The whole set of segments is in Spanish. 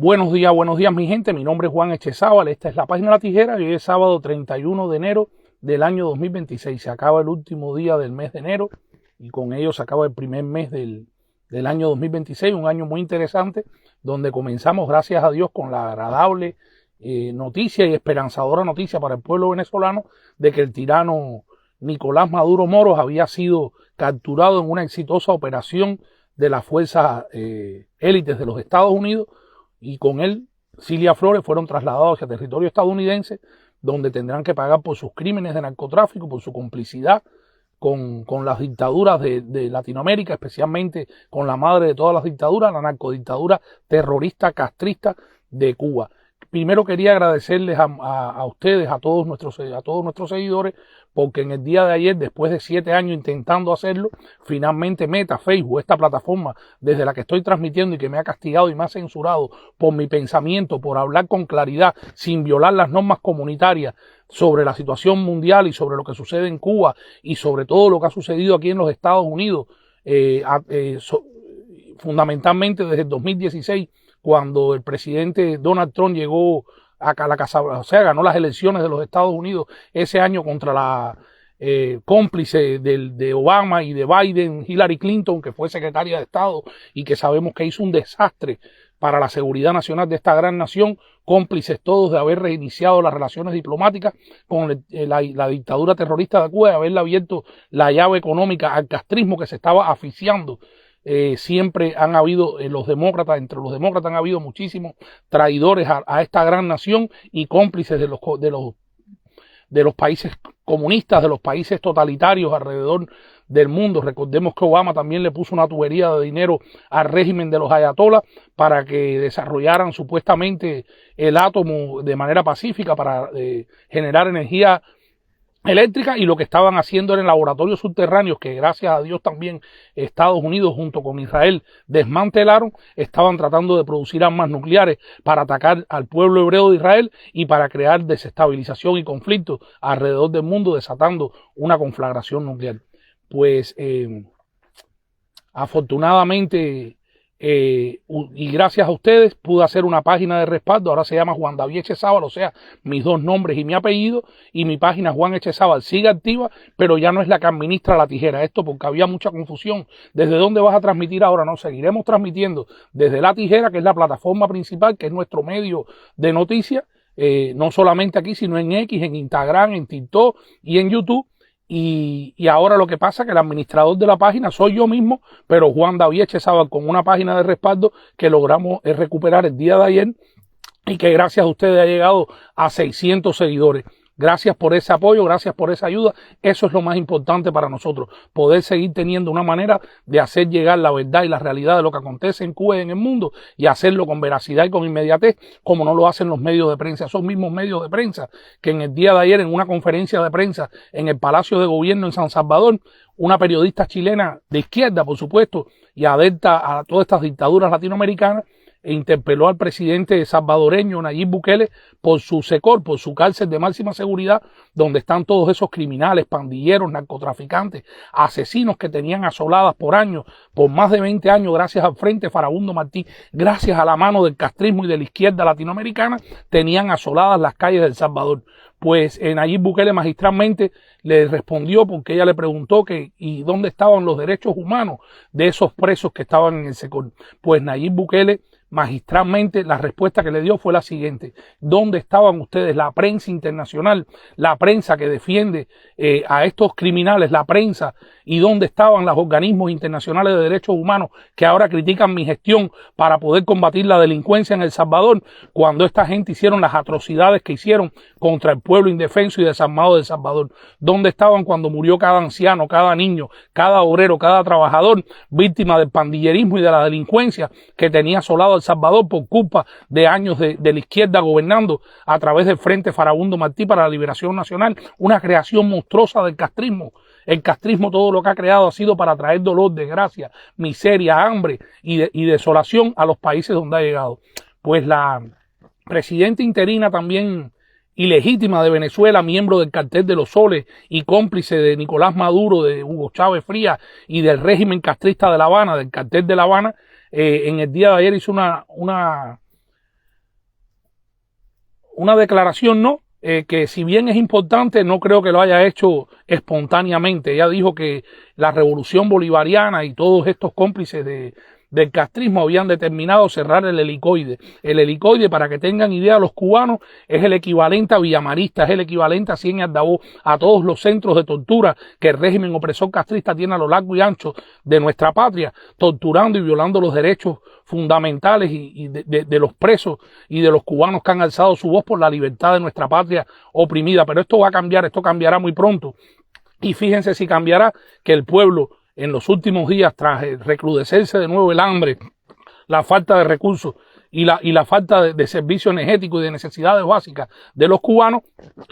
Buenos días mi gente, mi nombre es Juan Echezábal, esta es la página de La Tijera y hoy es sábado 31 de enero del año 2026, se acaba el último día del mes de enero y con ello se acaba el primer mes del año 2026, un año muy interesante donde comenzamos gracias a Dios con la agradable noticia y esperanzadora noticia para el pueblo venezolano de que el tirano Nicolás Maduro Moros había sido capturado en una exitosa operación de las fuerzas élites de los Estados Unidos y con él Cilia Flores fueron trasladados hacia territorio estadounidense donde tendrán que pagar por sus crímenes de narcotráfico, por su complicidad con las dictaduras de Latinoamérica, especialmente con la madre de todas las dictaduras, la narcodictadura terrorista castrista de Cuba. Primero quería agradecerles a ustedes, a todos nuestros seguidores, porque en el día de ayer, después de 7 años intentando hacerlo, finalmente Meta, Facebook, esta plataforma desde la que estoy transmitiendo y que me ha castigado y me ha censurado por mi pensamiento, por hablar con claridad, sin violar las normas comunitarias sobre la situación mundial y sobre lo que sucede en Cuba y sobre todo lo que ha sucedido aquí en los Estados Unidos, fundamentalmente desde el 2016, cuando el presidente Donald Trump llegó a la Casa, o sea, ganó las elecciones de los Estados Unidos ese año contra la cómplice de Obama y de Biden, Hillary Clinton, que fue secretaria de Estado y que sabemos que hizo un desastre para la seguridad nacional de esta gran nación, cómplices todos de haber reiniciado las relaciones diplomáticas con la dictadura terrorista de Cuba, de haberle abierto la llave económica al castrismo que se estaba asfixiando. Siempre han habido entre los demócratas han habido muchísimos traidores a esta gran nación y cómplices de los países comunistas, de los países totalitarios alrededor del mundo. Recordemos que Obama también le puso una tubería de dinero al régimen de los ayatolás para que desarrollaran supuestamente el átomo de manera pacífica para generar energía eléctrica, y lo que estaban haciendo era en laboratorios subterráneos que gracias a Dios también Estados Unidos junto con Israel desmantelaron, estaban tratando de producir armas nucleares para atacar al pueblo hebreo de Israel y para crear desestabilización y conflicto alrededor del mundo, desatando una conflagración nuclear. Pues afortunadamente y gracias a ustedes pude hacer una página de respaldo, ahora se llama Juan David Echezábal, o sea, mis dos nombres y mi apellido, y mi página Juan Echezábal sigue activa, pero ya no es la que administra La Tijera, esto porque había mucha confusión. ¿Desde dónde vas a transmitir ahora? No, seguiremos transmitiendo desde La Tijera, que es la plataforma principal, que es nuestro medio de noticias, no solamente aquí, sino en X, en Instagram, en TikTok y en YouTube. Y ahora lo que pasa es que el administrador de la página soy yo mismo, pero Juan David Echezábal, con una página de respaldo que logramos recuperar el día de ayer y que gracias a ustedes ha llegado a 600 seguidores. Gracias por ese apoyo, gracias por esa ayuda. Eso es lo más importante para nosotros, poder seguir teniendo una manera de hacer llegar la verdad y la realidad de lo que acontece en Cuba y en el mundo y hacerlo con veracidad y con inmediatez, como no lo hacen los medios de prensa. Esos mismos medios de prensa que en el día de ayer, en una conferencia de prensa en el Palacio de Gobierno en San Salvador, una periodista chilena de izquierda, por supuesto, y adepta a todas estas dictaduras latinoamericanas, interpeló al presidente salvadoreño Nayib Bukele por su SECOR, por su cárcel de máxima seguridad, donde están todos esos criminales, pandilleros, narcotraficantes, asesinos que tenían asoladas por años, por más de 20 años, gracias al Frente Farabundo Martí, gracias a la mano del castrismo y de la izquierda latinoamericana, tenían asoladas las calles de El Salvador. Pues Nayib Bukele magistralmente le respondió porque ella le preguntó y dónde estaban los derechos humanos de esos presos que estaban en el SECOR. Pues Nayib Bukele magistralmente la respuesta que le dio fue la siguiente: ¿dónde estaban ustedes, la prensa internacional, la prensa que defiende a estos criminales, la prensa, y dónde estaban los organismos internacionales de derechos humanos que ahora critican mi gestión para poder combatir la delincuencia en El Salvador, cuando esta gente hicieron las atrocidades que hicieron contra el pueblo indefenso y desarmado de El Salvador? ¿Dónde estaban cuando murió cada anciano, cada niño, cada obrero, cada trabajador víctima del pandillerismo y de la delincuencia que tenía asolado El Salvador por culpa de años de la izquierda gobernando a través del Frente Farabundo Martí para la Liberación Nacional, una creación monstruosa del castrismo? El castrismo todo lo que ha creado ha sido para traer dolor, desgracia, miseria, hambre y desolación a los países donde ha llegado. Pues la presidenta interina también ilegítima de Venezuela, miembro del cartel de los Soles y cómplice de Nicolás Maduro, de Hugo Chávez Frías y del régimen castrista de La Habana, del cartel de La Habana, en el día de ayer hizo una una declaración, ¿no? Que si bien es importante, no creo que lo haya hecho espontáneamente. Ella dijo que la revolución bolivariana y todos estos cómplices del castrismo habían determinado cerrar el helicoide. El helicoide, para que tengan idea los cubanos, es el equivalente a Villamarista, es el equivalente a Ciénaga de Dabó, a todos los centros de tortura que el régimen opresor castrista tiene a lo largo y ancho de nuestra patria, torturando y violando los derechos fundamentales y de los presos y de los cubanos que han alzado su voz por la libertad de nuestra patria oprimida. Pero esto va a cambiar, esto cambiará muy pronto. Y fíjense si cambiará, que el pueblo en los últimos días, tras recrudecerse de nuevo el hambre, la falta de recursos y la falta de servicio energético y de necesidades básicas de los cubanos,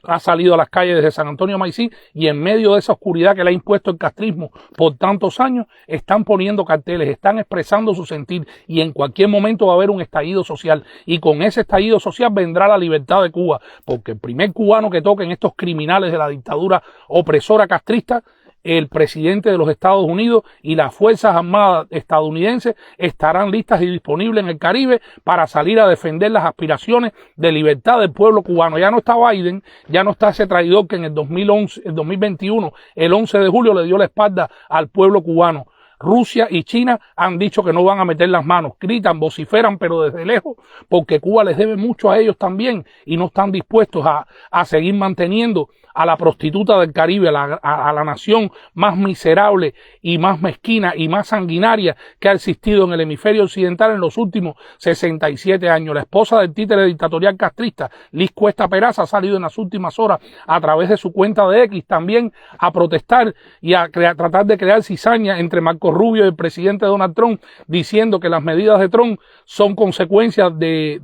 ha salido a las calles desde San Antonio Maicí, y en medio de esa oscuridad que le ha impuesto el castrismo por tantos años, están poniendo carteles, están expresando su sentir, y en cualquier momento va a haber un estallido social, y con ese estallido social vendrá la libertad de Cuba, porque el primer cubano que toquen estos criminales de la dictadura opresora castrista, el presidente de los Estados Unidos y las Fuerzas Armadas estadounidenses estarán listas y disponibles en el Caribe para salir a defender las aspiraciones de libertad del pueblo cubano. Ya no está Biden, ya no está ese traidor que en el 2021, el 11 de julio, le dio la espalda al pueblo cubano. Rusia y China han dicho que no van a meter las manos, gritan, vociferan, pero desde lejos, porque Cuba les debe mucho a ellos también y no están dispuestos a seguir manteniendo a la prostituta del Caribe, a la nación más miserable y más mezquina y más sanguinaria que ha existido en el hemisferio occidental en los últimos 67 años. La esposa del títere dictatorial castrista, Liz Cuesta Peraza, ha salido en las últimas horas a través de su cuenta de X también a protestar y a tratar de crear cizaña entre Marco Rubio y el presidente Donald Trump, diciendo que las medidas de Trump son consecuencias de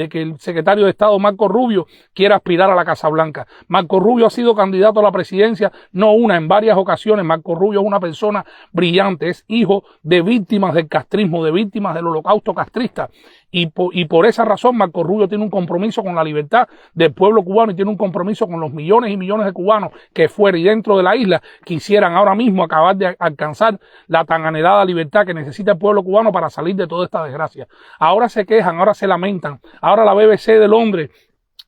que el secretario de Estado Marco Rubio quiera aspirar a la Casa Blanca. Marco Rubio ha sido candidato a la presidencia, no una, en varias ocasiones. Marco Rubio es una persona brillante, es hijo de víctimas del castrismo, de víctimas del holocausto castrista. Y por esa razón Marco Rubio tiene un compromiso con la libertad del pueblo cubano y tiene un compromiso con los millones y millones de cubanos que fuera y dentro de la isla quisieran ahora mismo acabar de alcanzar la tan anhelada libertad que necesita el pueblo cubano para salir de toda esta desgracia. Ahora se quejan, ahora se lamentan, ahora la BBC de Londres,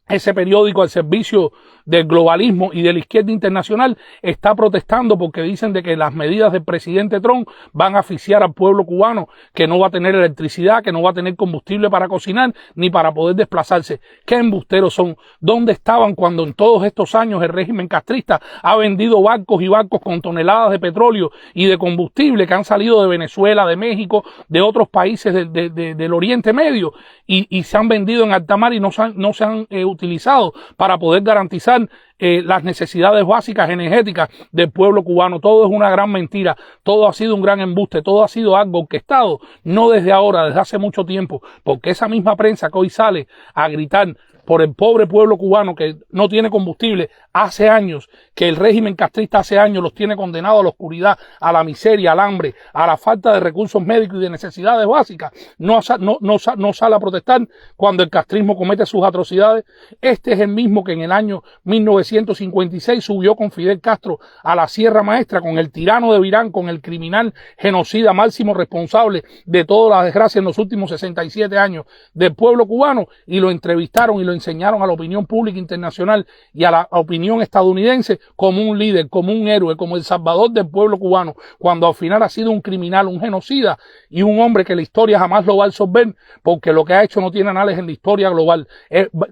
ese periódico al servicio del globalismo y de la izquierda internacional, está protestando porque dicen de que las medidas del presidente Trump van a asfixiar al pueblo cubano, que no va a tener electricidad, que no va a tener combustible para cocinar, ni para poder desplazarse. ¿Qué embusteros son? ¿Dónde estaban cuando en todos estos años el régimen castrista ha vendido barcos y barcos con toneladas de petróleo y de combustible que han salido de Venezuela, de México, de otros países del Oriente Medio, y se han vendido en alta mar y no se han utilizado para poder garantizar las necesidades básicas energéticas del pueblo cubano? Todo es una gran mentira, todo ha sido un gran embuste, todo ha sido algo orquestado, no desde ahora, desde hace mucho tiempo, porque esa misma prensa que hoy sale a gritar por el pobre pueblo cubano que no tiene combustible, hace años, que el régimen castrista hace años los tiene condenados a la oscuridad, a la miseria, al hambre, a la falta de recursos médicos y de necesidades básicas, no sale a protestar cuando el castrismo comete sus atrocidades. Este es el mismo que en el año 1956 subió con Fidel Castro a la Sierra Maestra, con el tirano de Virán, con el criminal genocida máximo responsable de toda la desgracia en los últimos 67 años del pueblo cubano, y lo entrevistaron y lo enseñaron a la opinión pública internacional y a la opinión estadounidense como un líder, como un héroe, como el salvador del pueblo cubano, cuando al final ha sido un criminal, un genocida y un hombre que la historia jamás lo va a absorber, porque lo que ha hecho no tiene anales en la historia global.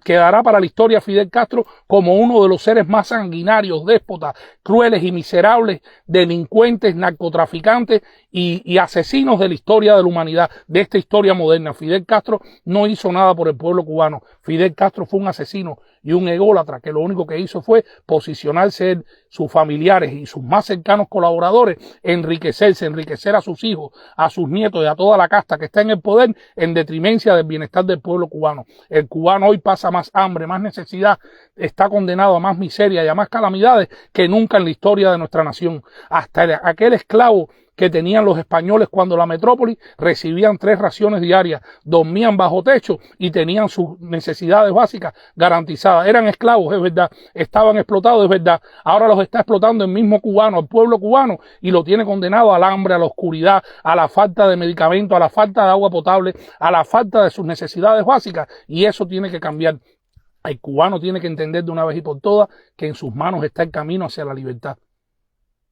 Quedará para la historia Fidel Castro como uno de los seres más sanguinarios, déspotas, crueles y miserables, delincuentes, narcotraficantes y asesinos de la historia de la humanidad, de esta historia moderna. Fidel Castro no hizo nada por el pueblo cubano. Fidel Castro fue un asesino y un ególatra que lo único que hizo fue posicionarse él, sus familiares y sus más cercanos colaboradores, enriquecer a sus hijos, a sus nietos y a toda la casta que está en el poder en detrimencia del bienestar del pueblo cubano. El cubano hoy pasa más hambre, más necesidad, está condenado a más miseria y a más calamidades que nunca en la historia de nuestra nación. Hasta aquel esclavo que tenían los españoles cuando la metrópoli recibían 3 raciones diarias, dormían bajo techo y tenían sus necesidades básicas garantizadas. Eran esclavos, es verdad, estaban explotados, es verdad. Ahora los está explotando el mismo cubano, el pueblo cubano, y lo tiene condenado al hambre, a la oscuridad, a la falta de medicamentos, a la falta de agua potable, a la falta de sus necesidades básicas, y eso tiene que cambiar. El cubano tiene que entender de una vez y por todas que en sus manos está el camino hacia la libertad.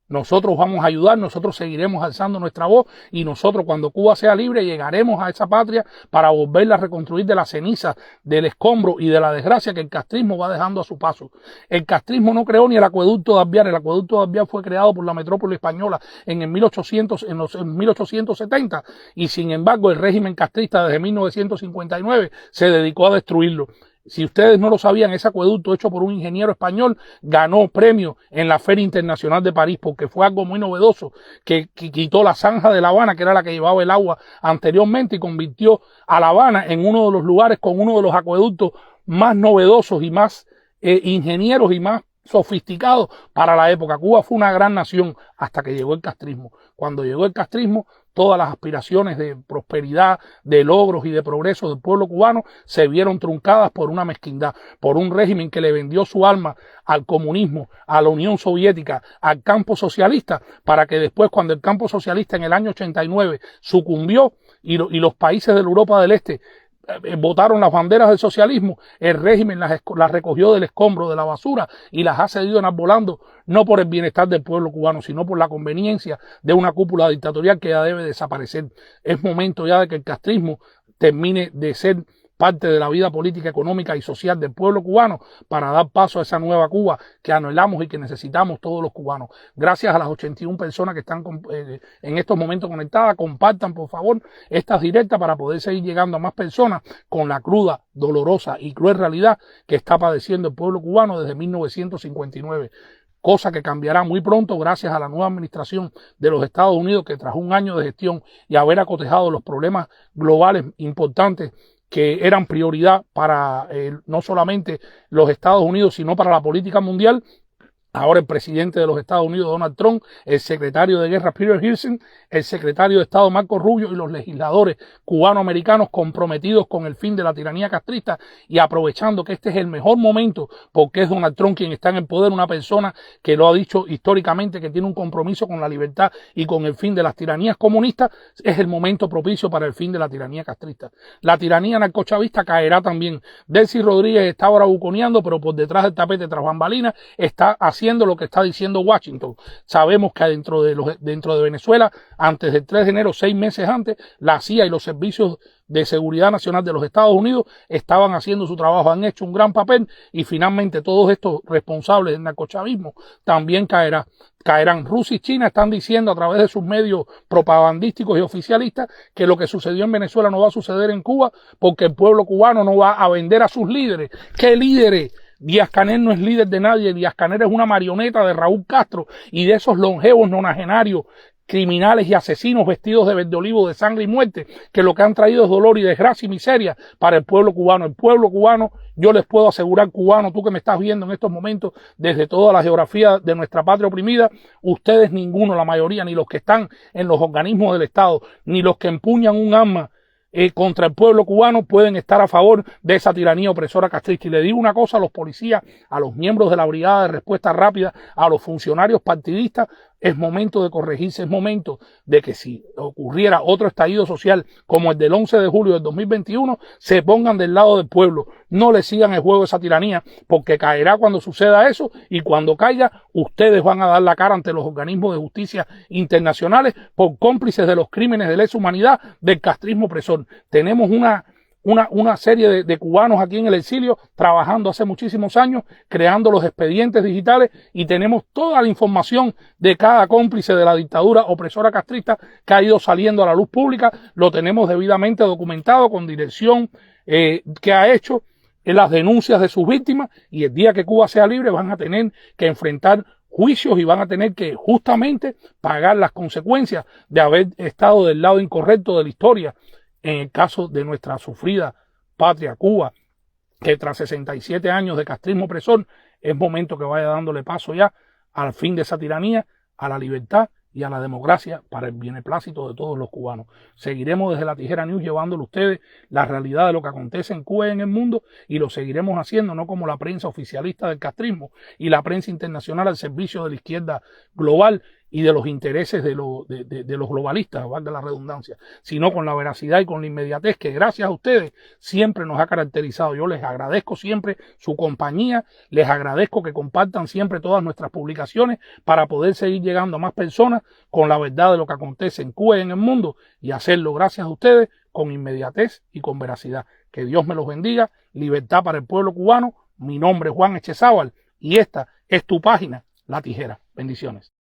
Nosotros vamos a ayudar, nosotros seguiremos alzando nuestra voz y nosotros cuando Cuba sea libre llegaremos a esa patria para volverla a reconstruir de la ceniza, del escombro y de la desgracia que el castrismo va dejando a su paso. El castrismo no creó ni el acueducto de Alvear. El acueducto de Alvear fue creado por la metrópoli española en 1870 y sin embargo el régimen castrista desde 1959 se dedicó a destruirlo. Si ustedes no lo sabían, ese acueducto hecho por un ingeniero español ganó premio en la Feria Internacional de París porque fue algo muy novedoso, que quitó la zanja de La Habana, que era la que llevaba el agua anteriormente, y convirtió a La Habana en uno de los lugares con uno de los acueductos más novedosos y más ingenieros y más sofisticados para la época. Cuba fue una gran nación hasta que llegó el castrismo. Cuando llegó el castrismo, todas las aspiraciones de prosperidad, de logros y de progreso del pueblo cubano se vieron truncadas por una mezquindad, por un régimen que le vendió su alma al comunismo, a la Unión Soviética, al campo socialista, para que después, cuando el campo socialista en el año 89 sucumbió y los países de la Europa del Este votaron las banderas del socialismo, el régimen las recogió del escombro, de la basura, y las ha seguido enarbolando, no por el bienestar del pueblo cubano, sino por la conveniencia de una cúpula dictatorial que ya debe desaparecer. Es momento ya de que el castrismo termine de ser parte de la vida política, económica y social del pueblo cubano para dar paso a esa nueva Cuba que anhelamos y que necesitamos todos los cubanos. Gracias a las 81 personas que están en estos momentos conectadas. Compartan, por favor, estas directas para poder seguir llegando a más personas con la cruda, dolorosa y cruel realidad que está padeciendo el pueblo cubano desde 1959. Cosa que cambiará muy pronto gracias a la nueva administración de los Estados Unidos, que tras un año de gestión y haber acotejado los problemas globales importantes que eran prioridad para no solamente los Estados Unidos, sino para la política mundial. Ahora el presidente de los Estados Unidos, Donald Trump, el secretario de Guerra, Peter Hilsen, el secretario de Estado, Marco Rubio, y los legisladores cubanoamericanos comprometidos con el fin de la tiranía castrista y aprovechando que este es el mejor momento, porque es Donald Trump quien está en el poder, una persona que lo ha dicho históricamente, que tiene un compromiso con la libertad y con el fin de las tiranías comunistas, es el momento propicio para el fin de la tiranía castrista. La tiranía narcochavista caerá también. Delcy Rodríguez está ahora buconeando, pero por detrás del tapete, tras bambalinas, está haciendo lo que está diciendo Washington. Sabemos que dentro de Venezuela, antes del 3 de enero, 6 meses antes, la CIA y los servicios de seguridad nacional de los Estados Unidos estaban haciendo su trabajo, han hecho un gran papel y finalmente todos estos responsables del narcochavismo también caerán. Rusia y China están diciendo a través de sus medios propagandísticos y oficialistas que lo que sucedió en Venezuela no va a suceder en Cuba porque el pueblo cubano no va a vender a sus líderes. ¿Qué líderes? Díaz-Canel no es líder de nadie. Díaz-Canel es una marioneta de Raúl Castro y de esos longevos nonagenarios criminales y asesinos vestidos de verde olivo, de sangre y muerte, que lo que han traído es dolor y desgracia y miseria para el pueblo cubano. El pueblo cubano, yo les puedo asegurar, cubano, tú que me estás viendo en estos momentos desde toda la geografía de nuestra patria oprimida, ustedes ninguno, la mayoría, ni los que están en los organismos del Estado, ni los que empuñan un arma contra el pueblo cubano pueden estar a favor de esa tiranía opresora castrista. Y le digo una cosa a los policías, a los miembros de la Brigada de Respuesta Rápida, a los funcionarios partidistas, es momento de corregirse, es momento de que si ocurriera otro estallido social como el del 11 de julio del 2021, se pongan del lado del pueblo, no le sigan el juego de esa tiranía, porque caerá cuando suceda eso y cuando caiga, ustedes van a dar la cara ante los organismos de justicia internacionales por cómplices de los crímenes de lesa humanidad del castrismo opresor. Tenemos una serie de cubanos aquí en el exilio trabajando hace muchísimos años, creando los expedientes digitales y tenemos toda la información de cada cómplice de la dictadura opresora castrista que ha ido saliendo a la luz pública. Lo tenemos debidamente documentado con dirección que ha hecho en las denuncias de sus víctimas y el día que Cuba sea libre van a tener que enfrentar juicios y van a tener que justamente pagar las consecuencias de haber estado del lado incorrecto de la historia. En el caso de nuestra sufrida patria Cuba, que tras 67 años de castrismo opresor, es momento que vaya dándole paso ya al fin de esa tiranía, a la libertad y a la democracia para el beneplácito de todos los cubanos. Seguiremos desde La Tijera News llevándole a ustedes la realidad de lo que acontece en Cuba y en el mundo y lo seguiremos haciendo, no como la prensa oficialista del castrismo y la prensa internacional al servicio de la izquierda global y de los intereses de los globalistas, valga la redundancia, sino con la veracidad y con la inmediatez que gracias a ustedes siempre nos ha caracterizado. Yo les agradezco siempre su compañía, les agradezco que compartan siempre todas nuestras publicaciones para poder seguir llegando a más personas con la verdad de lo que acontece en Cuba y en el mundo, y hacerlo gracias a ustedes con inmediatez y con veracidad. Que Dios me los bendiga. Libertad para el pueblo cubano. Mi nombre es Juan Echezábal y esta es tu página, La Tijera. Bendiciones.